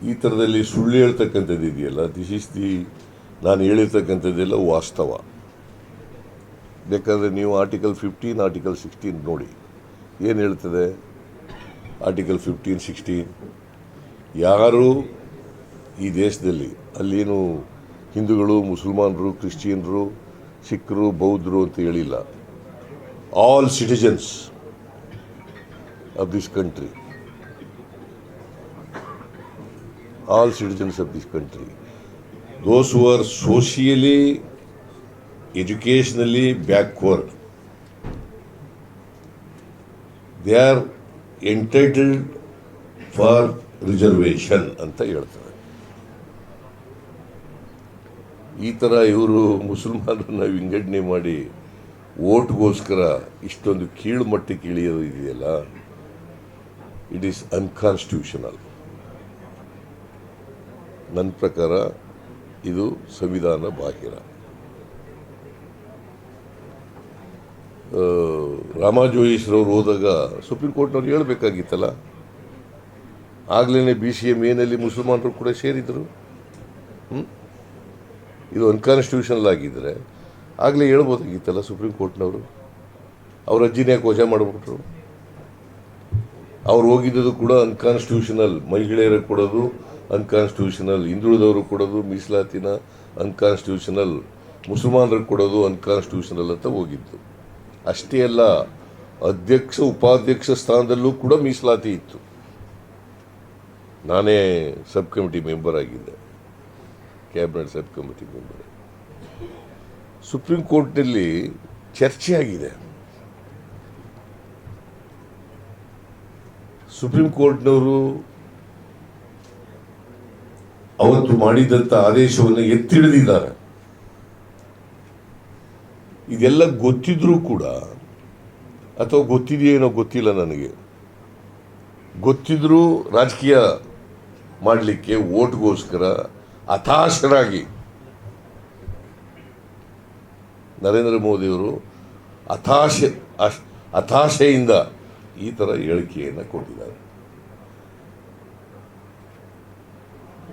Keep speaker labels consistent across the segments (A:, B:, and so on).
A: ಈ ಥರದಲ್ಲಿ ಸುಳ್ಳು ಹೇಳ್ತಕ್ಕಂಥದ್ದು ಇದೆಯಲ್ಲ, ದಿಸ್ ಈಸ್ ದಿ ನಾನು ಹೇಳಿರ್ತಕ್ಕಂಥದ್ದೆಲ್ಲ ವಾಸ್ತವ. ಬೇಕಾದರೆ ನೀವು ಆರ್ಟಿಕಲ್ 15 ಆರ್ಟಿಕಲ್ 16 ನೋಡಿ ಏನು ಹೇಳ್ತದೆ. ಆರ್ಟಿಕಲ್ 15, 16 ಯಾರು ಈ ದೇಶದಲ್ಲಿ ಅಲ್ಲೇನು ಹಿಂದೂಗಳು, ಮುಸಲ್ಮಾನರು, ಕ್ರಿಶ್ಚಿಯನ್ರು, ಸಿಖ್ರು, ಬೌದ್ಧರು ಅಂತ ಹೇಳಿಲ್ಲ. All citizens of this country, all citizens of this country, those who are socially, educationally backward, they are entitled for reservation ಅಂತ ಹೇಳ್ತಾರೆ. ಈ ಥರ ಇವರು ಮುಸಲ್ಮಾನರನ್ನ ವಿಂಗಡಣೆ ಮಾಡಿ ಓಟ್ಗೋಸ್ಕರ ಇಷ್ಟೊಂದು ಕೀಳು ಮಟ್ಟಕ್ಕೆ ಇಳಿಯೋದು ಇದೆಯಲ್ಲ, ಇಟ್ ಈಸ್ ಅನ್ಕಾನ್ಸ್ಟಿಟ್ಯೂಷನಲ್. ನನ್ನ ಪ್ರಕಾರ ಇದು ಸಂವಿಧಾನ ಬಾಹಿರ. ರಾಮಾಜೋಯಿಸ್ರವ್ರು ಹೋದಾಗ ಸುಪ್ರೀಂ ಕೋರ್ಟ್ನವ್ರು ಹೇಳಬೇಕಾಗಿತ್ತಲ್ಲ, ಆಗಲೇ BCM ಏನಲ್ಲಿ ಮುಸಲ್ಮಾನರು ಕೂಡ ಸೇರಿದರು. ಇದು ಅನ್ಕಾನ್ಸ್ಟಿಟ್ಯೂಷನಲ್ ಆಗಿದ್ದರೆ ಆಗಲೇ ಹೇಳ್ಬೋದಾಗಿತ್ತಲ್ಲ ಸುಪ್ರೀಂ ಕೋರ್ಟ್ನವರು. ಅವ್ರ ಅಜ್ಜಿನ ಯಾಕೆ ವಜಾ ಮಾಡಿಬಿಟ್ರು? ಅವ್ರು ಹೋಗಿದ್ದು ಕೂಡ ಅನ್ಕಾನ್ಸ್ಟಿಟ್ಯೂಷನಲ್. ಮಹಿಳೆಯರಿಗೆ ಕೊಡೋದು ಅನ್ಕಾನ್ಸ್ಟಿಟ್ಯೂಷನಲ್, ಹಿಂದುಳಿದವರು ಕೊಡೋದು ಮೀಸಲಾತಿನ ಅನ್ಕಾನ್ಸ್ಟಿಟ್ಯೂಷನಲ್, ಮುಸಲ್ಮಾನರಿಗೆ ಕೊಡೋದು ಅನ್ಕಾನ್ಸ್ಟಿಟ್ಯೂಷನಲ್ ಅಂತ ಹೋಗಿದ್ದು. ಅಷ್ಟೇ ಅಲ್ಲ, ಅಧ್ಯಕ್ಷ ಉಪಾಧ್ಯಕ್ಷ ಸ್ಥಾನದಲ್ಲೂ ಕೂಡ ಮೀಸಲಾತಿ ಇತ್ತು. ನಾನೇ ಸಬ್ ಕಮಿಟಿ ಮೆಂಬರ್ ಆಗಿದ್ದೆ, cabinet sub committee member. Supreme ಕೋರ್ಟ್ನಲ್ಲಿ ಚರ್ಚೆ ಆಗಿದೆ. ಸುಪ್ರೀಂ ಕೋರ್ಟ್ನವರು ಅವತ್ತು ಮಾಡಿದಂಥ ಆದೇಶವನ್ನು ಎತ್ತಿಡಿದಿದ್ದಾರೆ. ಇದೆಲ್ಲ ಗೊತ್ತಿದ್ರೂ ಕೂಡ, ಅಥವಾ ಗೊತ್ತಿದೆಯೇನೋ ಗೊತ್ತಿಲ್ಲ ನನಗೆ, ಗೊತ್ತಿದ್ರೂ ರಾಜಕೀಯ ಮಾಡಲಿಕ್ಕೆ ಓಟ್ಗೋಸ್ಕರ ಹತಾಶರಾಗಿ ನರೇಂದ್ರ ಮೋದಿಯವರು ಹತಾಶೆಯಿಂದ ಈ ಥರ ಹೇಳಿಕೆಯನ್ನು ಕೊಟ್ಟಿದ್ದಾರೆ.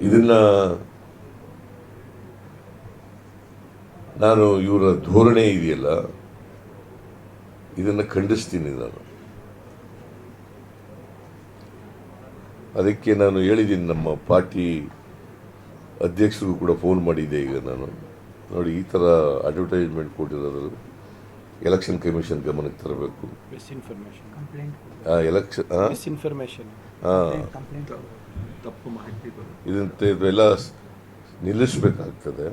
A: ಇದನ್ನು ನಾನು ಇವರ ಧೋರಣೆ ಇದೆಯಲ್ಲ, ಇದನ್ನು ಖಂಡಿಸ್ತೀನಿ ನಾನು. ಅದಕ್ಕೆ ನಾನು ಹೇಳಿದ್ದೀನಿ, ನಮ್ಮ ಪಾರ್ಟಿ ಅಧ್ಯಕ್ಷರಿಗೂ ಕೂಡ ಫೋನ್ ಮಾಡಿದ್ದೆ. ಈಗ ನಾನು ನೋಡಿ, ಈ ಥರ ಅಡ್ವರ್ಟೈಸ್ಮೆಂಟ್ ಕೊಟ್ಟಿರೋದು ಎಲೆಕ್ಷನ್ ಕಮಿಷನ್ ಗಮನಕ್ಕೆ ತರಬೇಕು. ಇದೆಲ್ಲ ನಿಲ್ಲಿಸಬೇಕಾಗ್ತದೆ.